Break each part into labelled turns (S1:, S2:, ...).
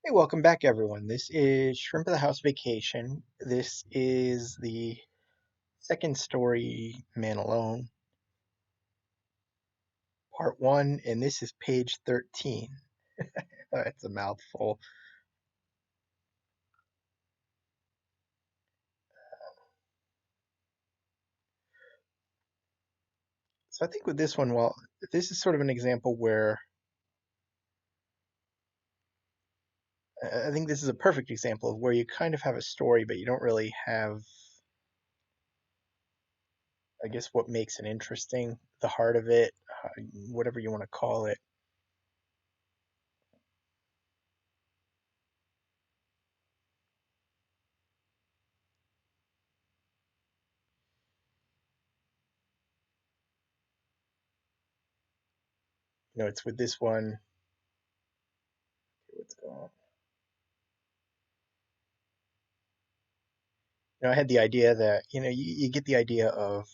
S1: Hey, welcome back, everyone. This is Shrimp of the House Vacation. This is the second story, Man Alone, part one, and this is page 13. It's a mouthful. So I think with this one, well, this is sort of an example where I think this is a perfect example of where you kind of have a story, but you don't really have, I guess, what makes it interesting, the heart of it, whatever you want to call it. It's with this one. What's going on? I had the idea that, you get the idea of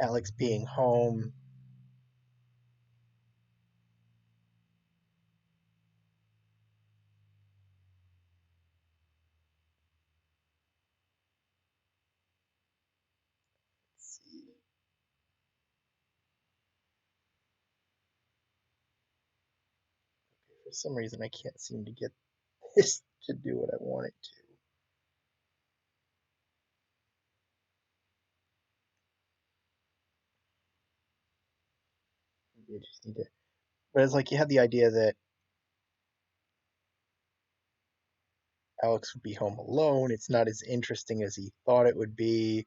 S1: Alex being home. Let's see. For some reason, I can't seem to get this to do what I want it to. Maybe I just need to. But it's like you had the idea that Alex would be home alone. It's not as interesting as he thought it would be.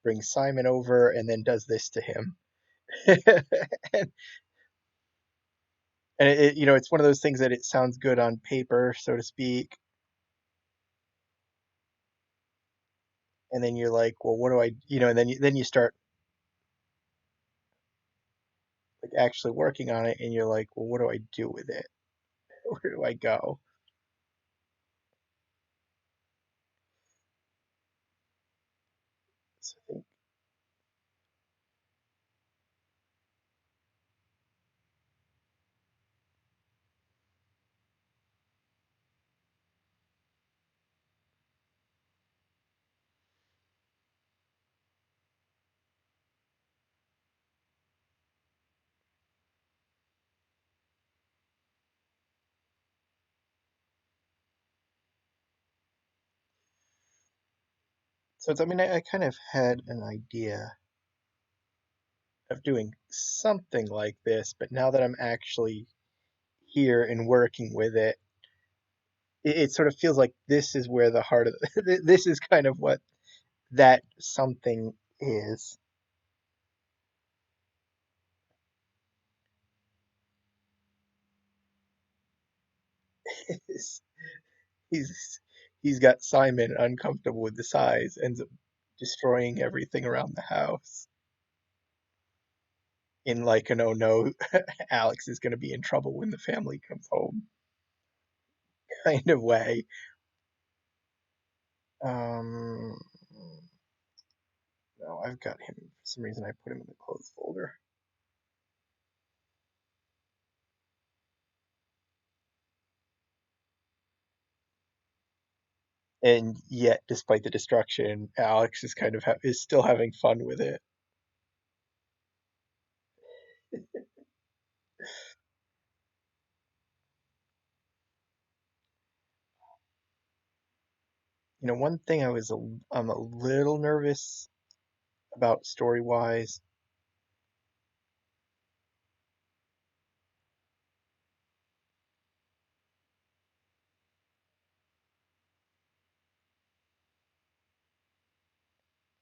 S1: Brings Simon over and then does this to him. and it's one of those things that it sounds good on paper, so to speak. And then you're like, well, what do and then you start like actually working on it, and you're like, well, what do I do with it? Where do I go? So I think so. I kind of had an idea of doing something like this, but now that I'm actually here and working with it, it sort of feels like this is where the heart of this is kind of what that something is. he's he's got Simon uncomfortable with the size, ends up destroying everything around the house in like an oh no, Alex is going to be in trouble when the family comes home kind of way. Um, no, I've got him. For some reason, I put him in the clothes folder. And yet, despite the destruction, Alex is kind of is still having fun with it. One thing I'm a little nervous about story wise,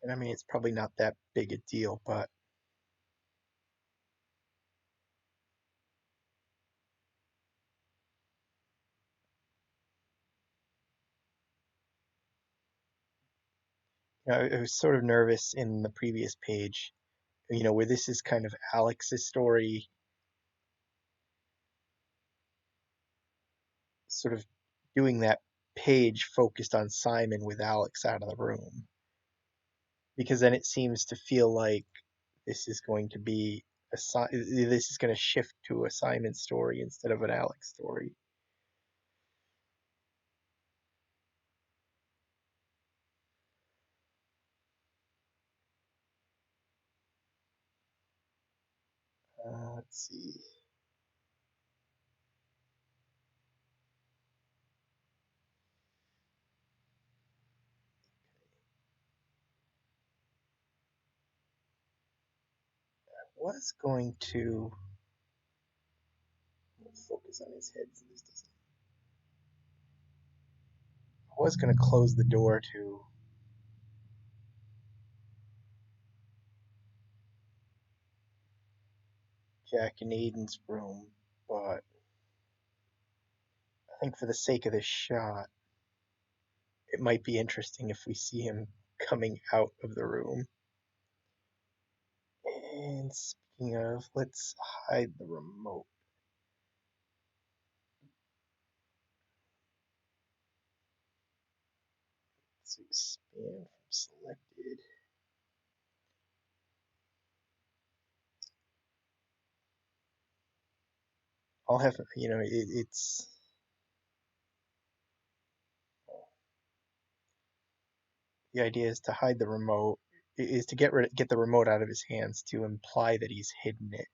S1: and it's probably not that big a deal, but I was sort of nervous in the previous page, where this is kind of Alex's story, sort of doing that page focused on Simon with Alex out of the room, because then it seems to feel like this is going to be this is going to shift to a Simon story instead of an Alex story. Let's see. Was going to focus on his head so this doesn't. I was going to close the door to Jack and Aiden's room, but I think for the sake of this shot, it might be interesting if we see him coming out of the room. And speaking of, let's hide the remote. Let's expand from selected. I'll have, it's the idea is to hide the remote, is to get the remote out of his hands to imply that he's hidden it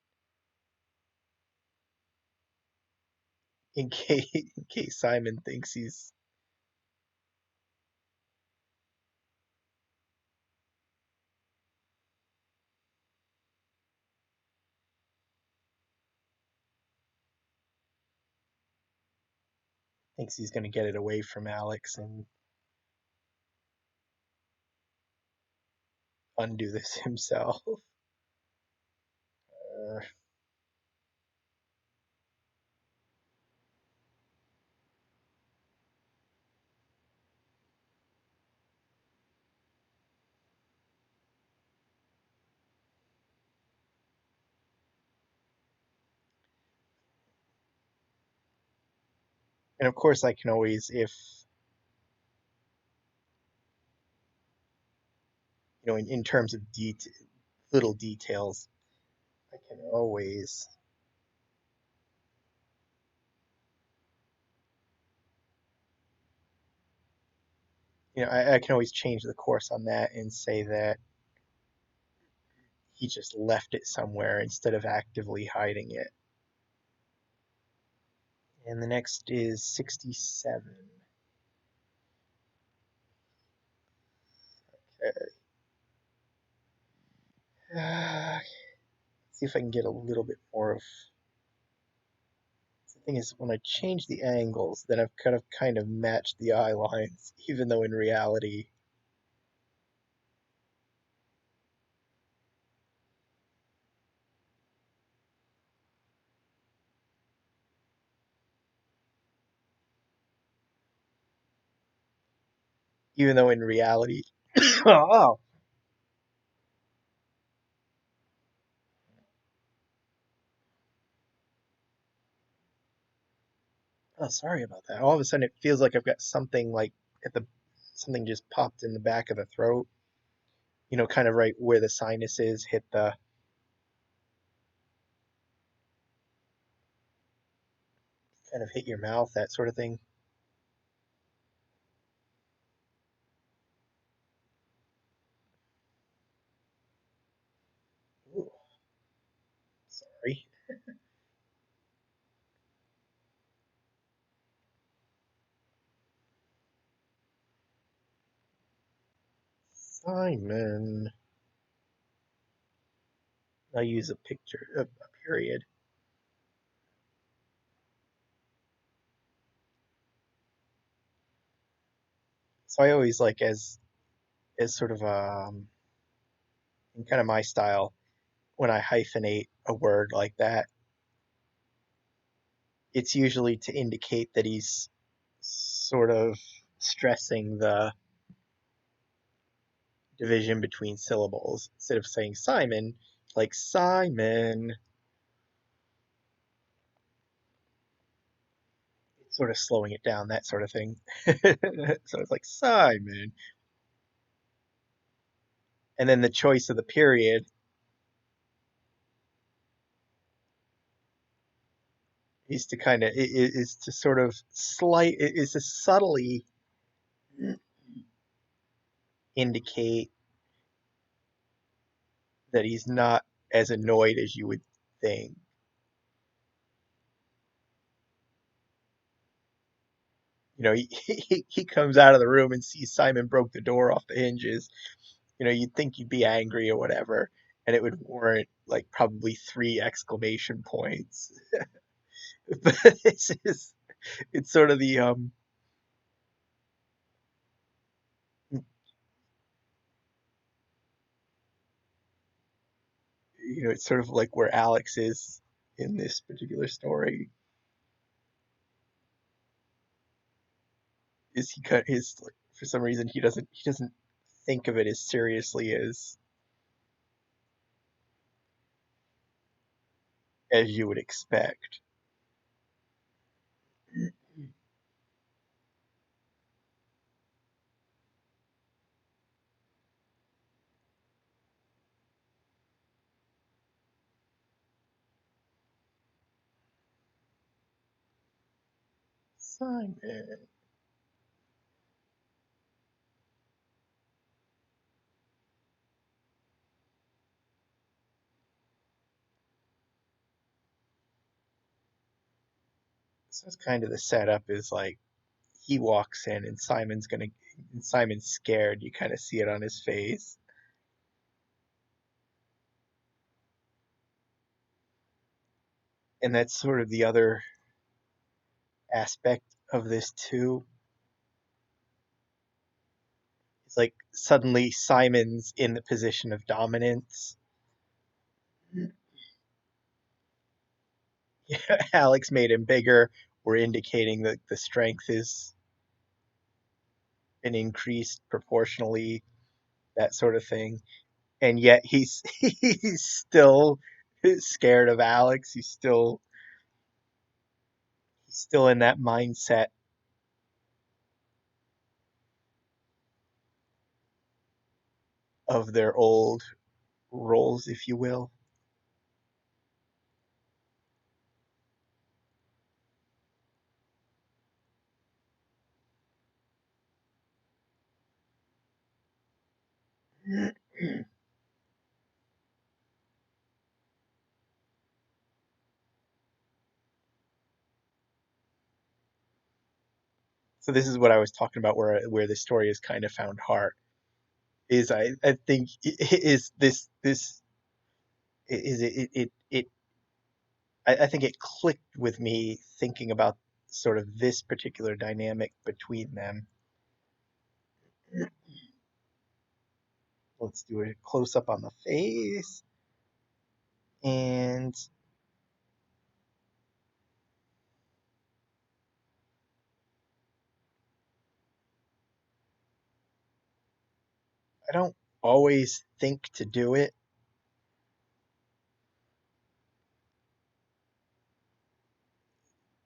S1: in case Simon thinks he's going to get it away from Alex and undo this himself. And of course, I can always, if in terms of little details, I can always, I can always change the course on that and say that he just left it somewhere instead of actively hiding it. And the next is 67. Okay. See if I can get a little bit more of. The thing is, when I change the angles, then I've kind of matched the eye lines, even though in reality, even though in reality, oh, oh, sorry about that. All of a sudden, it feels like I've got something like at the something just popped in the back of the throat. Kind of right where the sinuses hit the kind of hit your mouth, that sort of thing. Ooh, sorry. Simon. I use a picture, a period. So I always like as sort of in kind of my style when I hyphenate a word like that, it's usually to indicate that he's sort of stressing the division between syllables instead of saying Simon, like Simon. It's sort of slowing it down, that sort of thing. So it's like Simon. And then the choice of the period is to kind of is to sort of is to subtly indicate that he's not as annoyed as you would think. You know, he comes out of the room and sees Simon broke the door off the hinges. You know, you'd think you'd be angry or whatever, and it would warrant like probably three exclamation points. But it's sort of the you know, it's sort of like where Alex is in this particular story. Is he cut his like, for some reason he doesn't think of it as seriously as you would expect. Simon. So it's kind of the setup is like he walks in and Simon's scared. You kind of see it on his face. And that's sort of the other aspect of this too. It's like suddenly Simon's in the position of dominance. Alex made him bigger. We're indicating that the strength is been increased proportionally, that sort of thing. And yet he's still scared of Alex. He's still in that mindset of their old roles, if you will. So this is what I was talking about, where the story has kind of found heart. Is I think is this is it I think it clicked with me thinking about sort of this particular dynamic between them. Let's do a close up on the face, and I don't always think to do it,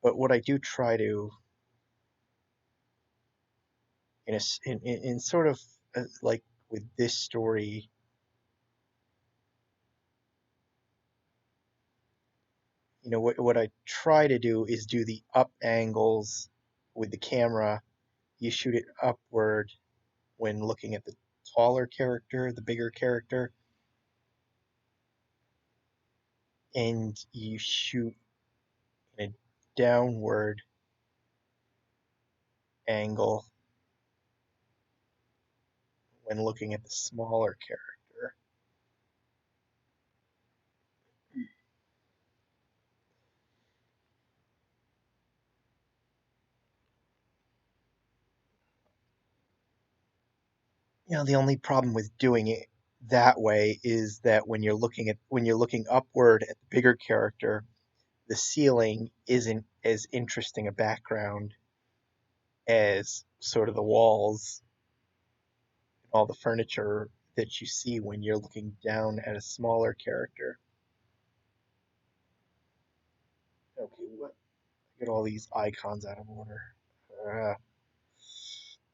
S1: but what I do try to in sort of like with this story, you know, what I try to do is do the up angles with the camera. You shoot it upward when looking at the taller character, the bigger character, and you shoot in a downward angle when looking at the smaller character. You know, the only problem with doing it that way is that when you're looking upward at the bigger character, the ceiling isn't as interesting a background as sort of the walls and all the furniture that you see when you're looking down at a smaller character. Okay, what? Get all these icons out of order.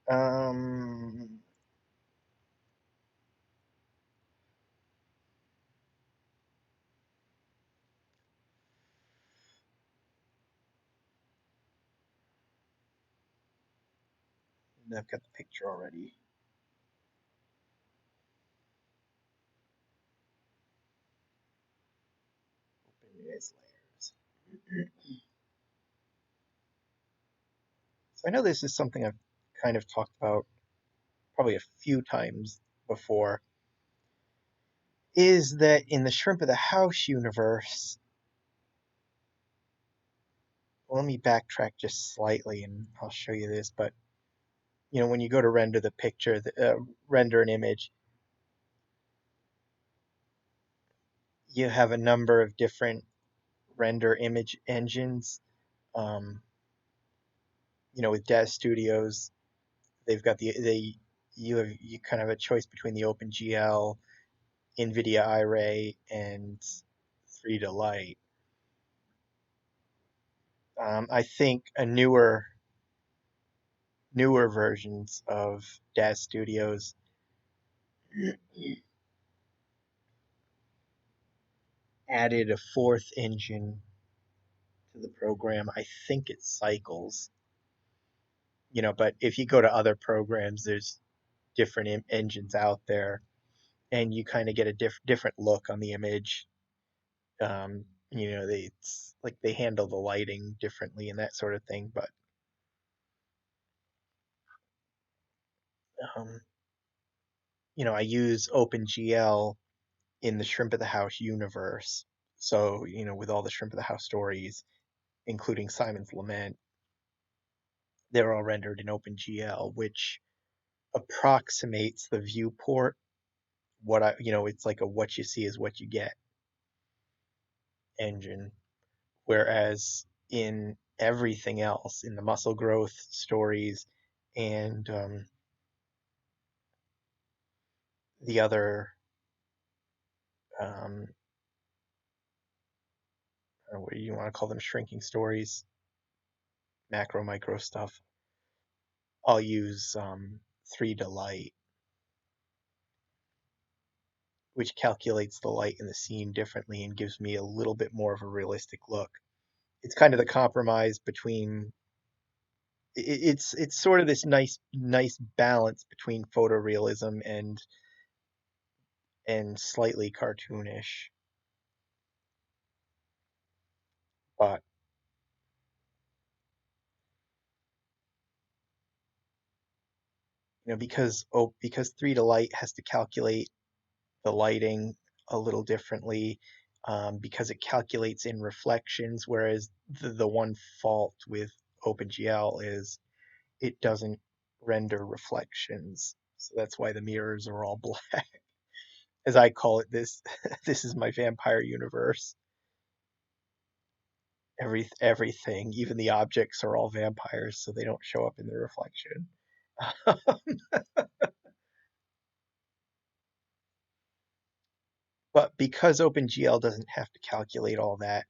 S1: Um, And I've got the picture already. Open as layers. So I know this is something I've kind of talked about probably a few times before, is that in the Shrimp of the House universe, well, let me backtrack just slightly and I'll show you this, but when you go to render the picture, render an image, you have a number of different render image engines. Um, with DAZ Studios, they've got you kind of have a choice between the OpenGL, NVIDIA Iray, and 3Delight. I think a newer versions of DAZ Studios added a fourth engine to the program. I think it Cycles, but if you go to other programs, there's different engines out there, and you kind of get a different look on the image. It's like they handle the lighting differently and that sort of thing. But um, I use OpenGL in the Shrimp of the House universe. So, with all the Shrimp of the House stories, including Simon's Lament, they're all rendered in OpenGL, which approximates the viewport. It's like a what you see is what you get engine. Whereas in everything else, in the muscle growth stories and the other, um, I don't know what you want to call them, shrinking stories, macro, micro stuff, I'll use 3Delight, which calculates the light in the scene differently and gives me a little bit more of a realistic look. It's kind of the compromise between it's sort of this nice balance between photorealism and slightly cartoonish. But because 3Delight has to calculate the lighting a little differently, because it calculates in reflections, whereas the one fault with OpenGL is it doesn't render reflections. So that's why the mirrors are all black. As I call it, this this is my vampire universe. Everything, even the objects, are all vampires, so they don't show up in the reflection. But because OpenGL doesn't have to calculate all that,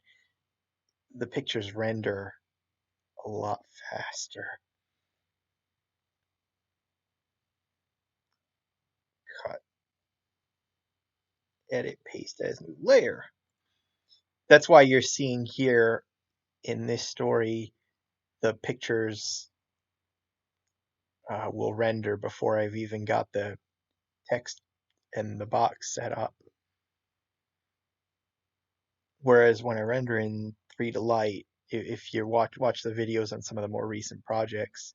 S1: the pictures render a lot faster. Cut, edit, paste as new layer. That's why you're seeing here in this story, the pictures will render before I've even got the text and the box set up. Whereas when I render in 3Delight, if you watch the videos on some of the more recent projects,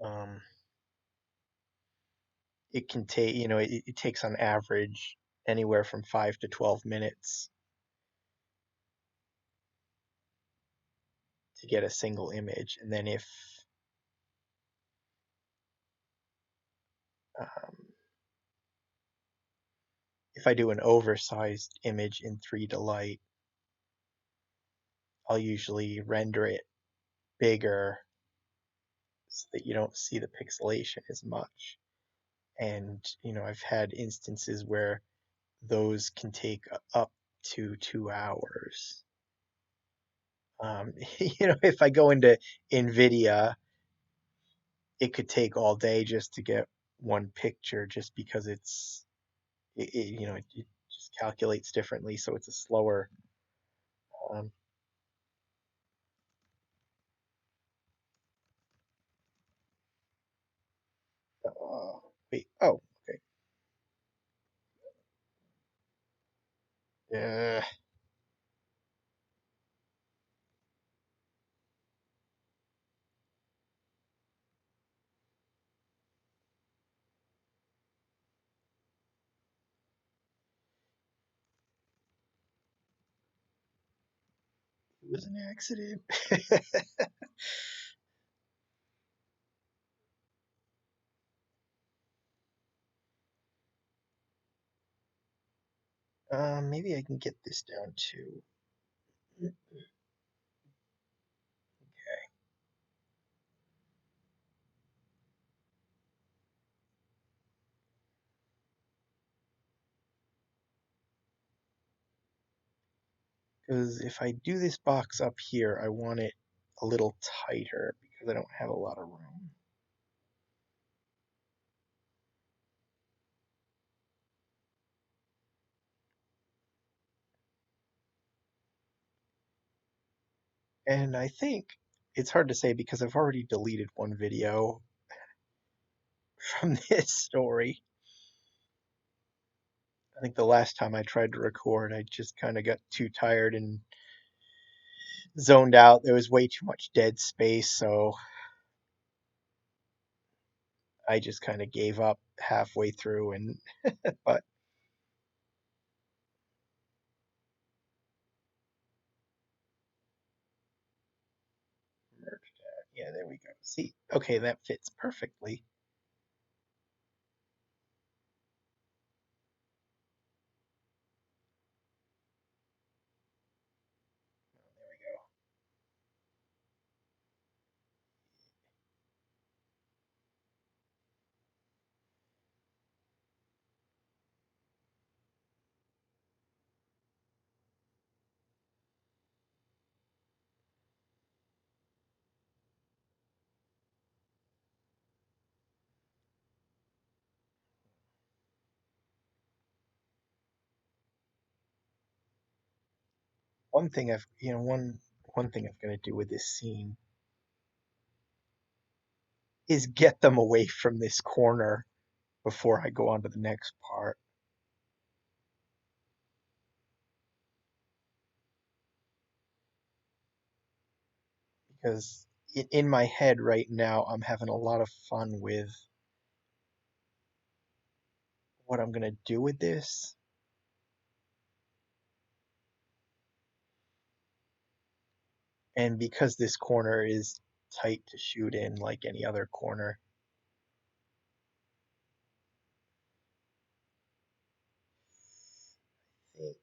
S1: um, it can take, it takes on average anywhere from 5 to 12 minutes to get a single image. And then um, if I do an oversized image in 3Delight, I'll usually render it bigger so that you don't see the pixelation as much. And, I've had instances where those can take up to 2 hours. If I go into NVIDIA, it could take all day just to get one picture, just because it just calculates differently, so it's a slower. Um, Wait, oh, okay. Uh, it was an accident. Maybe I can get this down too. Because if I do this box up here, I want it a little tighter because I don't have a lot of room. And I think it's hard to say because I've already deleted one video from this story. I think the last time I tried to record, I just kind of got too tired and zoned out. There was way too much dead space, so I just kind of gave up halfway through. And but merged out. Yeah, there we go. See, okay, that fits perfectly. There we go. One thing one thing I'm gonna do with this scene is get them away from this corner before I go on to the next part. Because in my head right now, I'm having a lot of fun with what I'm gonna do with this. And because this corner is tight to shoot in like any other corner, I think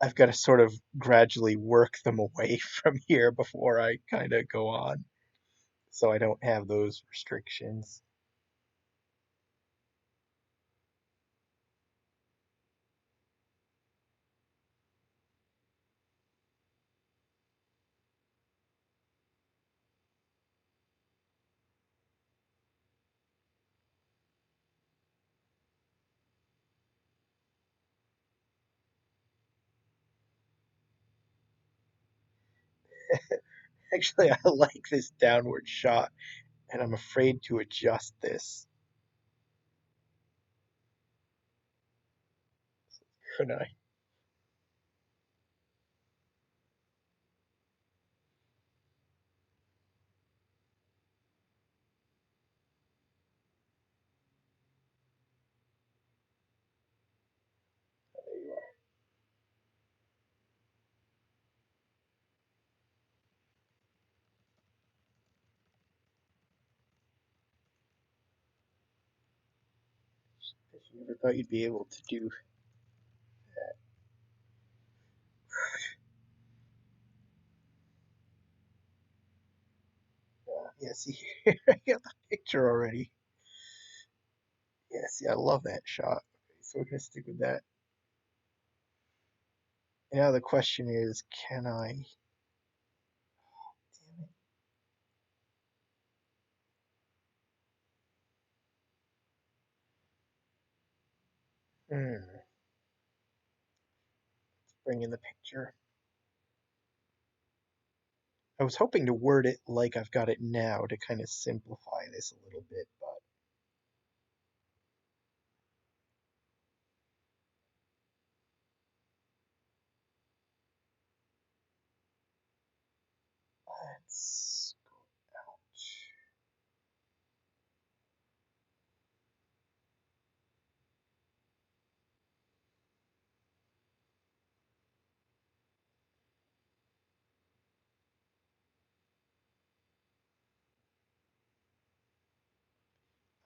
S1: I've got to sort of gradually work them away from here before I kind of go on, so I don't have those restrictions. Actually, I like this downward shot, and I'm afraid to adjust this. Could I? There you are. I never thought you'd be able to do that. Yeah, see here, I got the picture already. Yeah, see, I love that shot. Okay, so we're gonna stick with that. Now the question is, can I? Damn it. Bring in the picture. I was hoping to word it like I've got it now to kind of simplify this a little bit, but let's go out.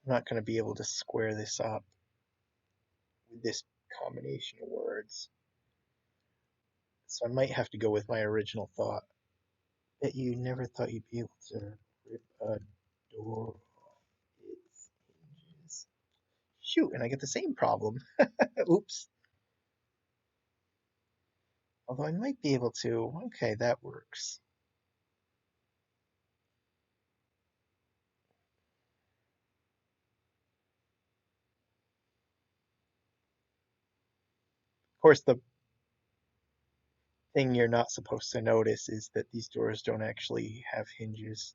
S1: I'm not going to be able to square this up with this combination of words, so I might have to go with my original thought that you never thought you'd be able to rip a door off its hinges. Shoot, and I get the same problem. Oops. Although I might be able to. Okay, that works. Of course, the thing you're not supposed to notice is that these doors don't actually have hinges.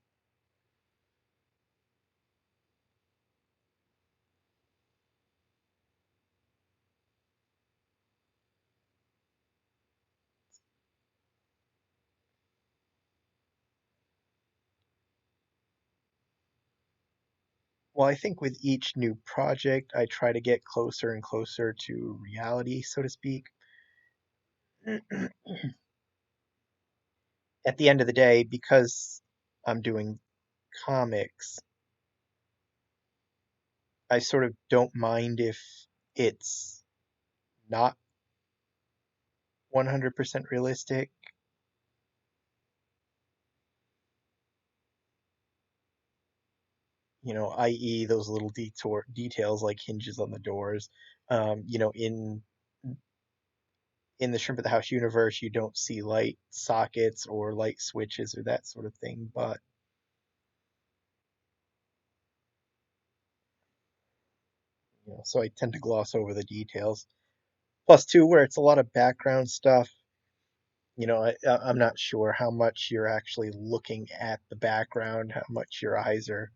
S1: Well, I think with each new project, I try to get closer and closer to reality, so to speak. At the end of the day, because I'm doing comics, I sort of don't mind if it's not 100% realistic, i.e., those little details like hinges on the doors. In the Shrimp at the House universe, you don't see light sockets or light switches or that sort of thing, but so I tend to gloss over the details. Plus, too, where it's a lot of background stuff, I'm not sure how much you're actually looking at the background, how much your eyes are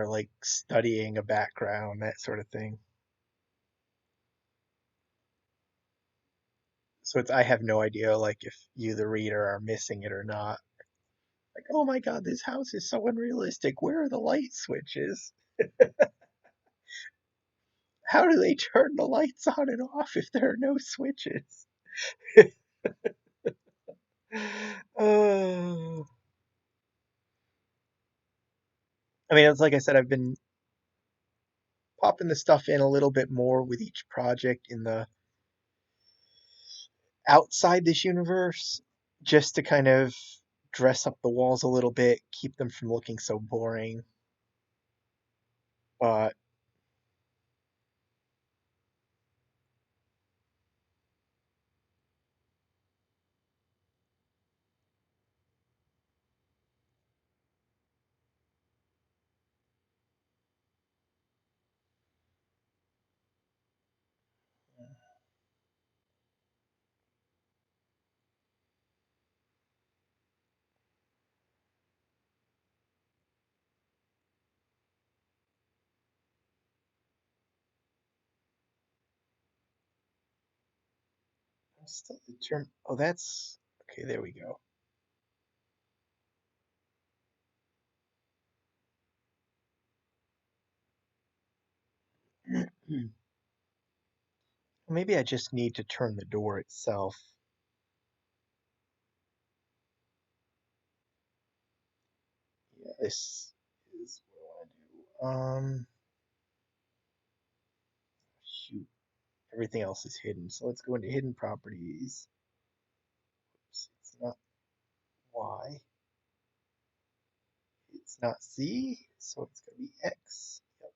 S1: like studying a background, that sort of thing. So I have no idea like if you the reader are missing it or not. Like, oh my God, this house is so unrealistic. Where are the light switches? How do they turn the lights on and off if there are no switches? Oh. I mean, it's like I said, I've been popping the stuff in a little bit more with each project in the outside this universe, just to kind of dress up the walls a little bit, keep them from looking so boring. But I'm still determined. Oh, that's okay. There we go. Maybe I just need to turn the door itself. Yeah, this is what I want to do. Shoot, everything else is hidden. So let's go into hidden properties. Oops, it's not Y. It's not Z, so it's gonna be X. Yep.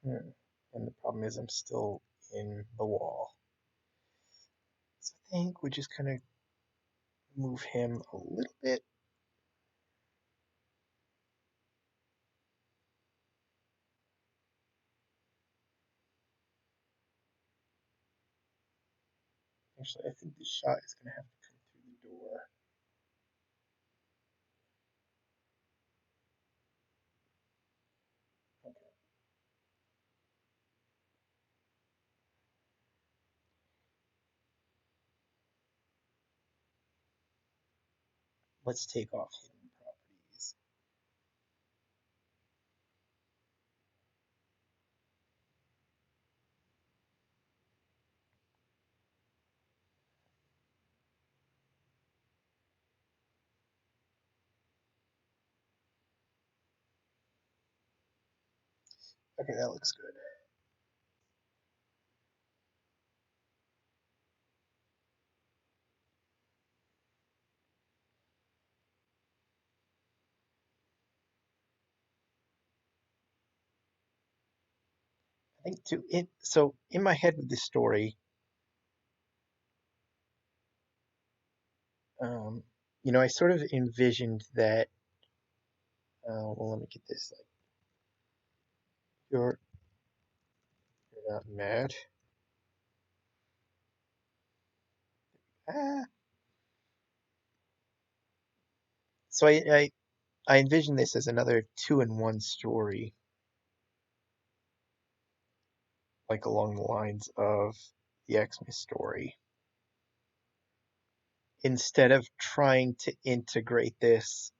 S1: Hmm. And the problem is I'm still in the wall. So I think we just kind of move him a little bit. Actually, I think the shot is going to have to come through the door. Okay, let's take off hidden properties. Okay, that looks good. I think too. So in my head with this story, um, I sort of envisioned that. Well, let me get this. Like, you're you're not mad. Ah. So I envision this as another two-in-one story, like along the lines of the Xmas story. Instead of trying to integrate this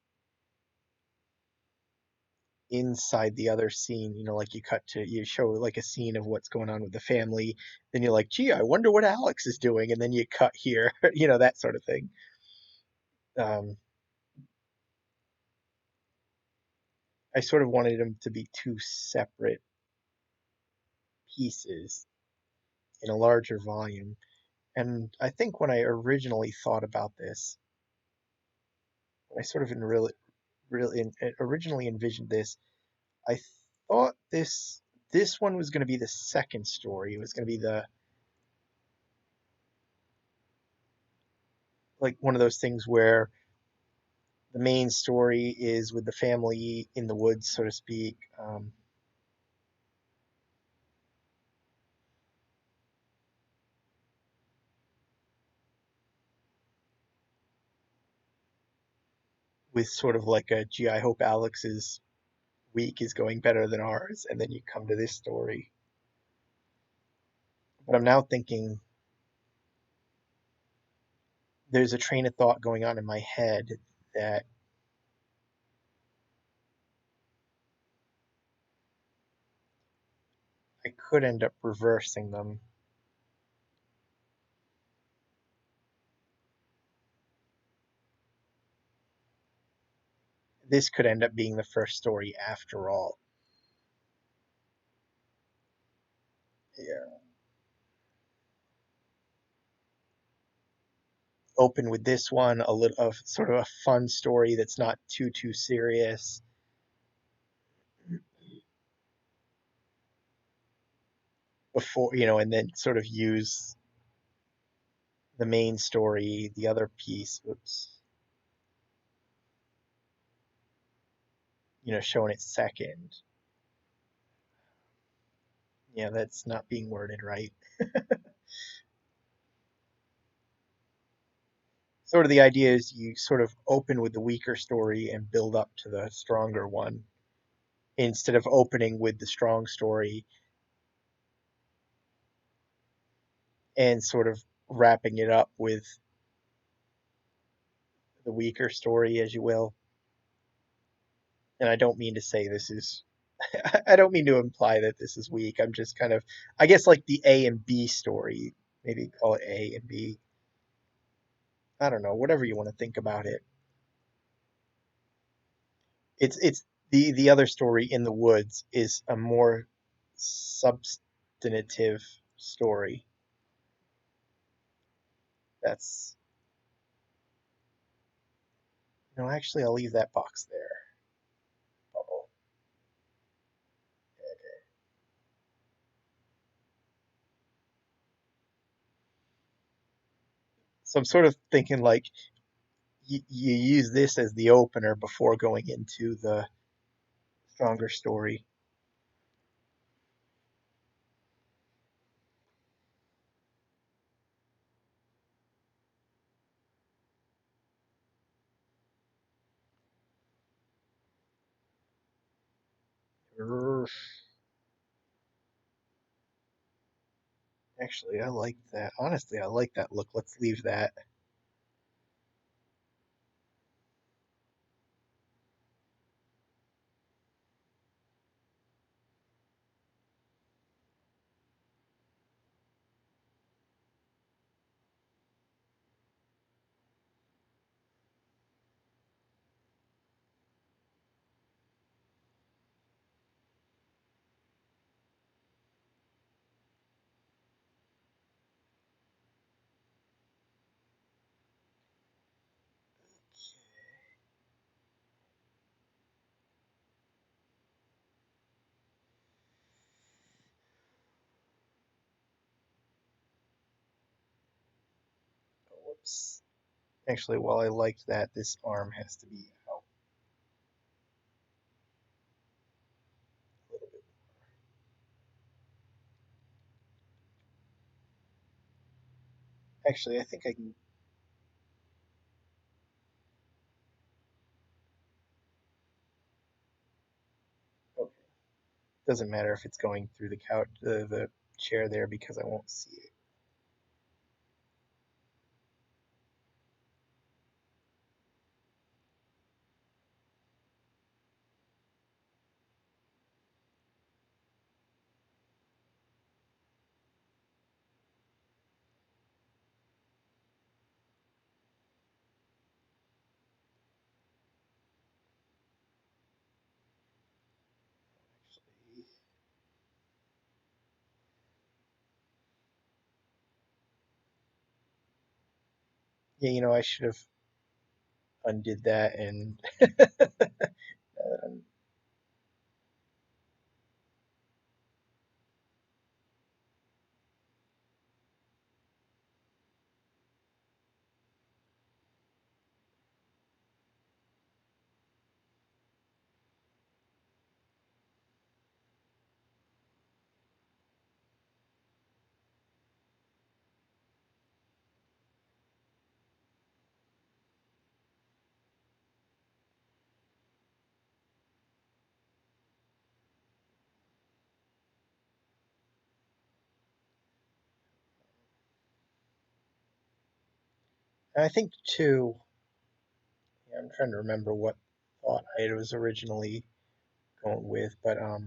S1: inside the other scene, like you show like a scene of what's going on with the family, then you're like, gee, I wonder what Alex is doing, and then you cut here, that sort of thing. Um, I sort of wanted them to be two separate pieces in a larger volume. And I think when I originally thought about this, when I sort of originally envisioned this, I thought this one was going to be the second story. It was going to be the like one of those things where the main story is with the family in the woods, so to speak, with sort of like a gee, I hope Alex's week is going better than ours, and then you come to this story. But I'm now thinking there's a train of thought going on in my head that I could end up reversing them. This could end up being the first story after all. Yeah. Open with this one, a little of sort of a fun story that's not too serious before, and then sort of use the main story, the other piece, oops, showing it second. Yeah, that's not being worded right. Sort of the idea is you sort of open with the weaker story and build up to the stronger one instead of opening with the strong story and sort of wrapping it up with the weaker story, as you will. And I don't mean to say this is, I don't mean to imply that this is weak. I'm just kind of, I guess, like the A and B story. Maybe call it A and B. I don't know, whatever you want to think about it. It's the other story in the woods is a more substantive story. That's no, actually, I'll leave that box there. Bubble. So I'm sort of thinking like you use this as the opener before going into the stronger story. Actually, I like that. Honestly, I like that look. Let's leave that. Whoops. Actually, while I liked that, this arm has to be out a little bit. Actually, I think I can. Okay. Doesn't matter if it's going through the couch, the chair there, because I won't see it. Actually, yeah, I should have undid that and I think too. Yeah, I'm trying to remember what thought I was originally going with, but I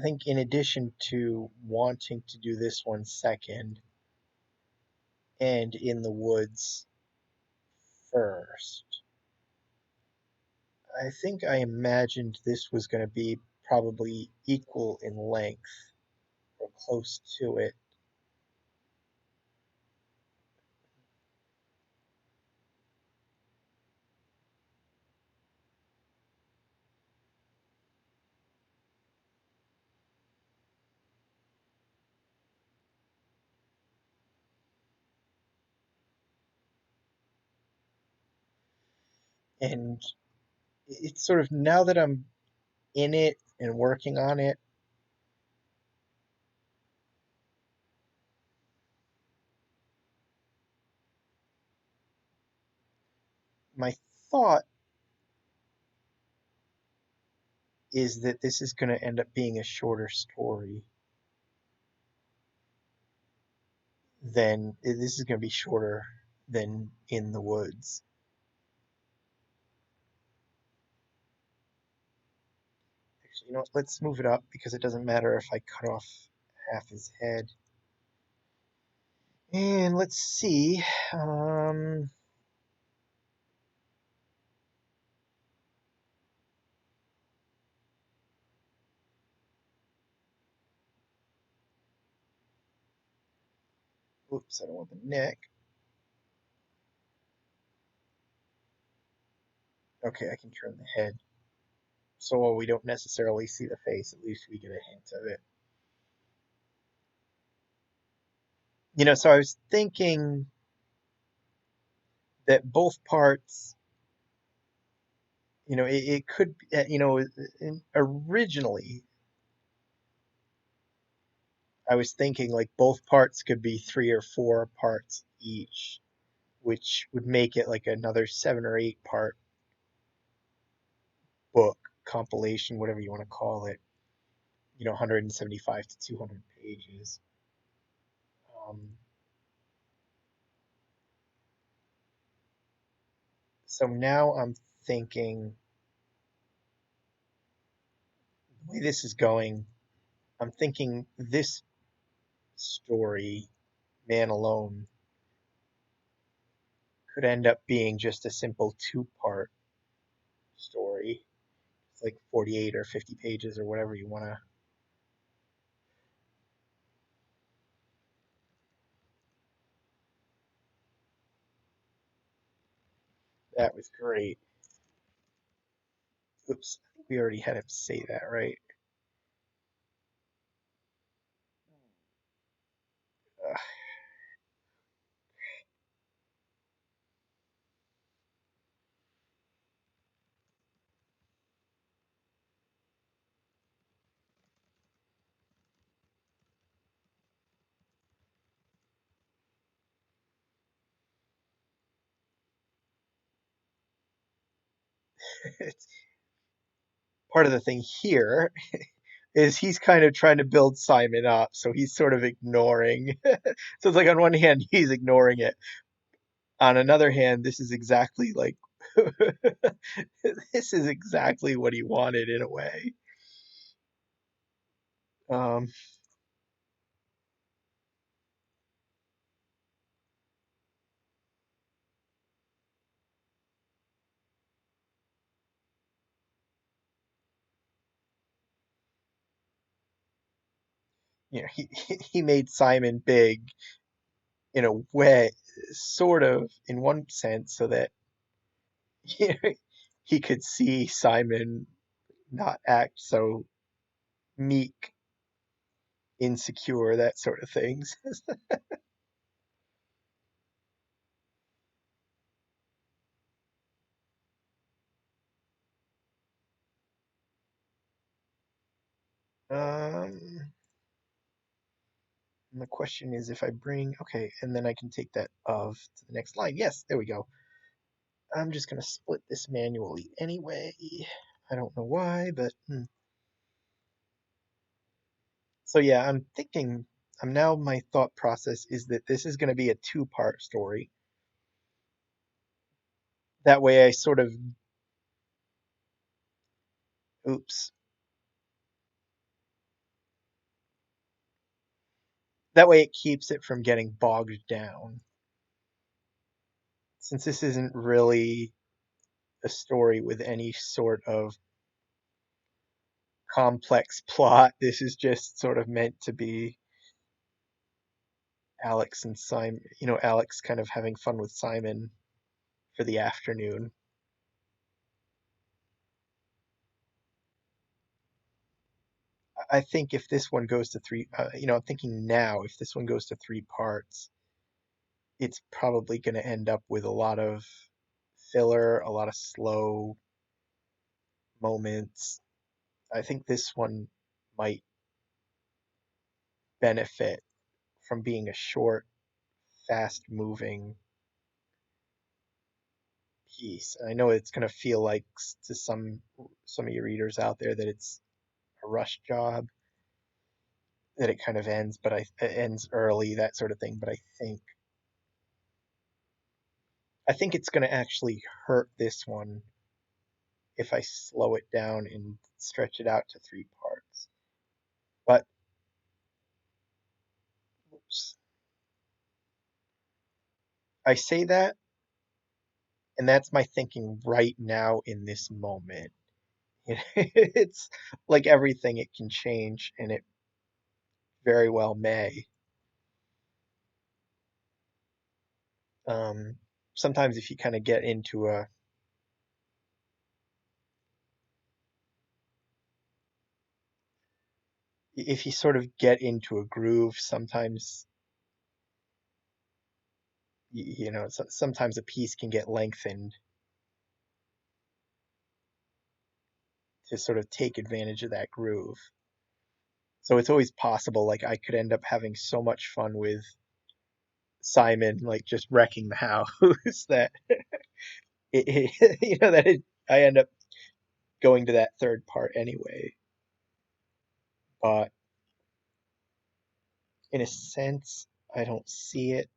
S1: think in addition to wanting to do this one second and in the woods first, I think I imagined this was going to be probably equal in length or close to it. And it's sort of now that I'm in it and working on it, my thought is that this is going to end up being a shorter story than this is going to be shorter than in the woods. Actually, let's move it up because it doesn't matter if I cut off half his head. And let's see. Um, Oops, I don't want the neck. Okay, I can turn the head. So while we don't necessarily see the face, at least we get a hint of it. So I was thinking that both parts, it could, originally I was thinking like both parts could be 3 or 4 parts each, which would make it like another 7 or 8 part book, compilation, whatever you want to call it, 175 to 200 pages. Um, so now I'm thinking the way this is going, I'm thinking this story, Man Alone, could end up being just a simple 2 part story. It's like 48 or 50 pages or whatever you want to. That was great. Oops, I think we already had him say that, right? Ugh. It's part of the thing here is he's kind of trying to build Simon up, so he's sort of ignoring. So it's like on one hand he's ignoring it. On another hand, this is exactly like this is exactly what he wanted in a way. Um, he made Simon big in a way, sort of in one sense, so that you know, he could see Simon not act so meek, insecure, that sort of things. Um, and the question is if I bring, okay, and then I can take that of to the next line. Yes, there we go. I'm just going to split this manually anyway. I don't know why, but so yeah, I'm thinking, I'm now, my thought process is that this is going to be a 2 part story. That way I sort of, oops, that way it keeps it from getting bogged down. Since this isn't really a story with any sort of complex plot, this is just sort of meant to be Alex and Simon, Alex kind of having fun with Simon for the afternoon. I think if this one goes to three, I'm thinking now if this one goes to 3 parts, it's probably going to end up with a lot of filler, a lot of slow moments. I think this one might benefit from being a short, fast moving piece. And I know it's going to feel like to some of your readers out there that it's a rush job, that it kind of ends, but it ends early, that sort of thing. But I think it's going to actually hurt this one if I slow it down and stretch it out to 3 parts. But oops, I say that, and that's my thinking right now in this moment. It's like everything, it can change, and it very well may. Um, Sometimes if you kind of get into if you sort of get into a groove, sometimes sometimes a piece can get lengthened to sort of take advantage of that groove. So it's always possible, like I could end up having so much fun with Simon, like just wrecking the house that I end up going to that third part anyway. But in a sense, I don't see it.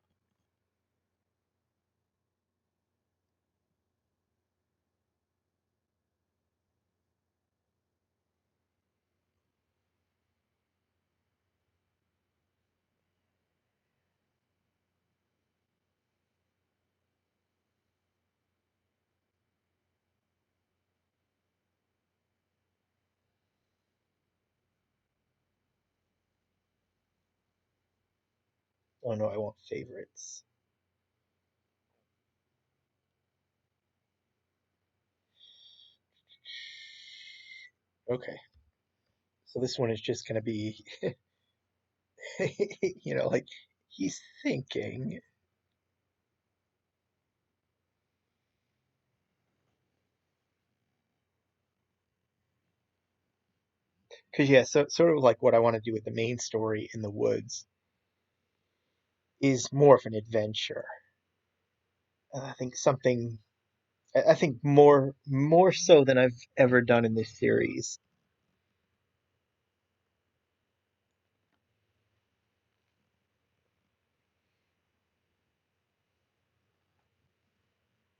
S1: Oh no, I want favorites. Okay, so this one is just gonna be, like he's thinking. Because yeah, so sort of like what I want to do with the main story in the woods is more of an adventure. And I think something, I think more so than I've ever done in this series.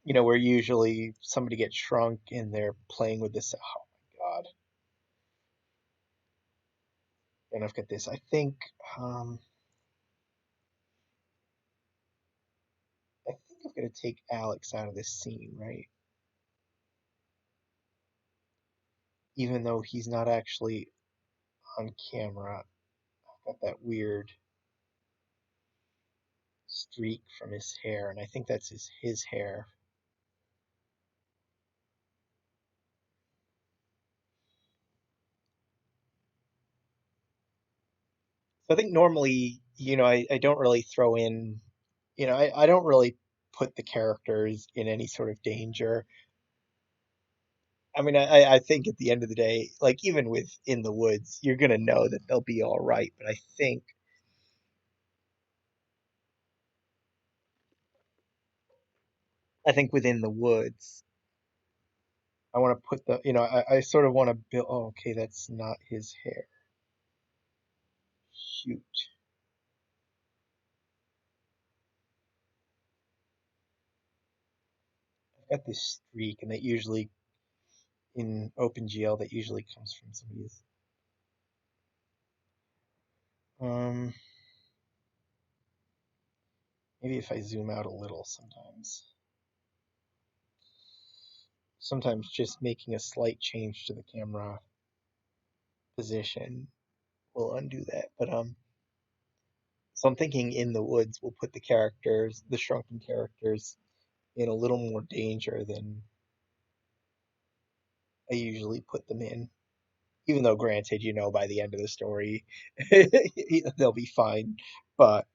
S1: Where usually somebody gets shrunk and they're playing with this. Oh my God. And I've got this. I think, um, I think I'm gonna take Alex out of this scene, right? Even though he's not actually on camera. I've got that weird streak from his hair, and I think that's his hair. So I think normally, I don't really throw in, I don't really put the characters in any sort of danger. I mean, I think at the end of the day, like even with In the Woods, you're gonna know that they'll be all right. But I think within the woods, I want to put I sort of want to build. Oh, okay, that's not his hair. Shoot, I've got this streak, and that usually in OpenGL that usually comes from somebody's. Um, Maybe if I zoom out a little, sometimes just making a slight change to the camera position will undo that. But so I'm thinking In the Woods will put the shrunken characters, in a little more danger than I usually put them in. Even though, granted, by the end of the story, they'll be fine. But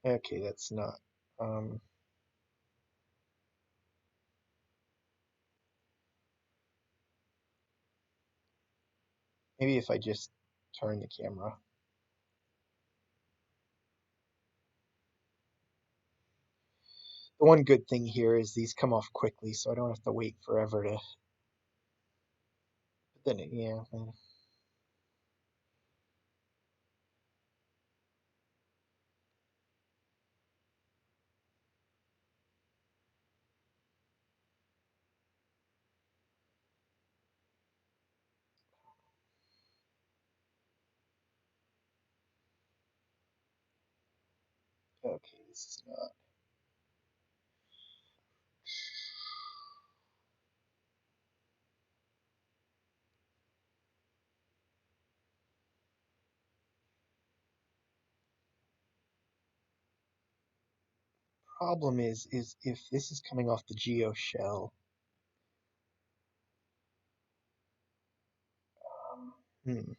S1: okay, that's not. Um, Maybe if I just turn the camera. The one good thing here is these come off quickly, so I don't have to wait forever to. But then, yeah. Okay, this is not. Problem is if this is coming off the Geo shell. Um, hmm.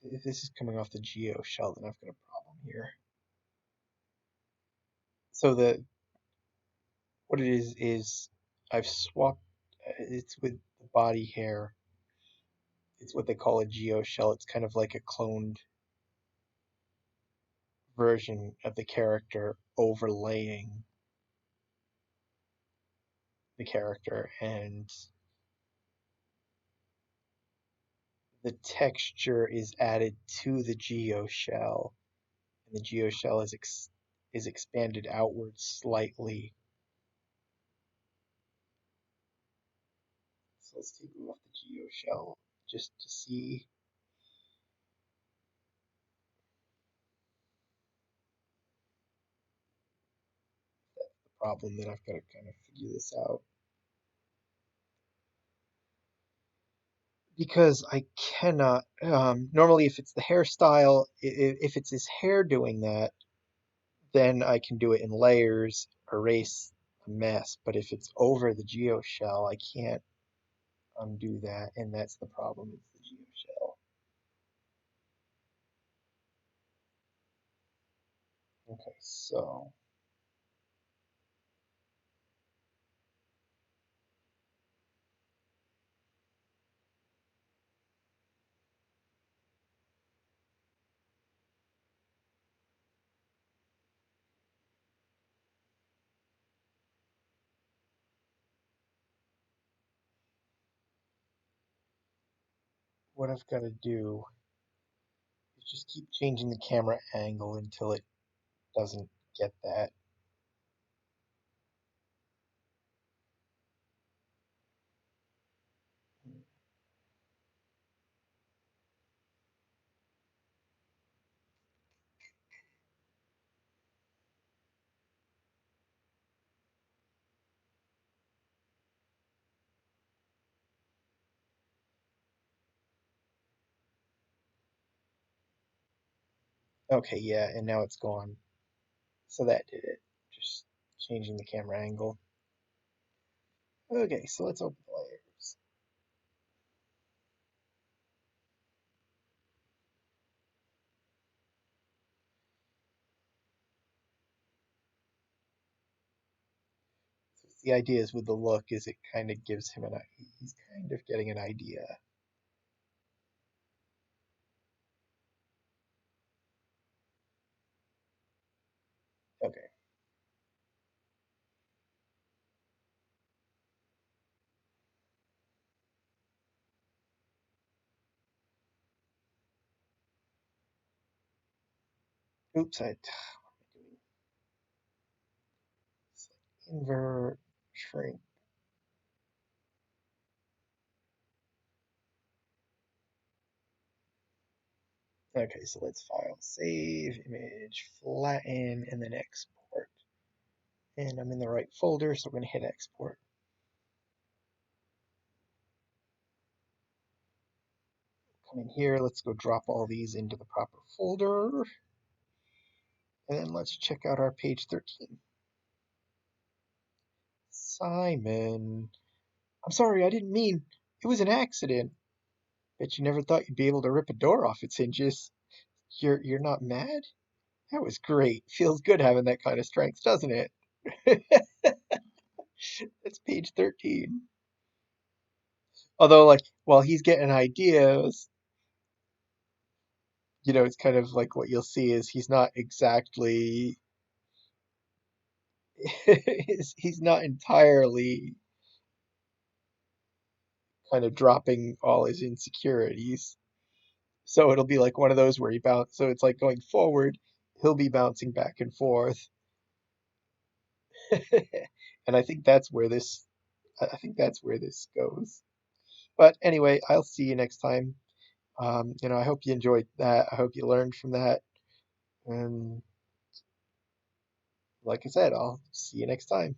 S1: If this is coming off the Geo shell, then I've got a problem here. So what it is I've swapped. It's with the body hair. It's what they call a Geo shell. It's kind of like a cloned version of the character overlaying the character, and the texture is added to the Geo shell, and the Geo shell is expanded outwards slightly. So let's take off the Geo shell just to see the problem. Then I've got to kind of figure this out. Because I cannot, normally if it's the hairstyle, if it's his hair doing that, then I can do it in layers, erase the mess. But if it's over the Geo shell, I can't undo that, and that's the problem. It's the Geo shell. Okay, so what I've got to do is just keep changing the camera angle until it doesn't get that. Okay, yeah, and now it's gone. So that did it. Just changing the camera angle. Okay, so let's open the layers. So the idea is with the look is it kind of gives him he's kind of getting an idea. Okay. Oops, invert, shrink. Okay, so let's file, save, image, flatten, and then export. And I'm in the right folder, so we're going to hit export. Come in here, let's go drop all these into the proper folder. And then let's check out our page 13. Simon. I'm sorry, I didn't mean. It was an accident. Bet you never thought you'd be able to rip a door off its hinges. You're not mad? That was great. Feels good having that kind of strength, doesn't it? That's page 13. Although, like, while he's getting ideas, it's kind of like what you'll see is he's not exactly, he's not entirely kind of dropping all his insecurities. So it'll be like one of those where he bounce. So it's like going forward, he'll be bouncing back and forth. And I think that's where this goes. But anyway, I'll see you next time. I hope you enjoyed that. I hope you learned from that. And like I said, I'll see you next time.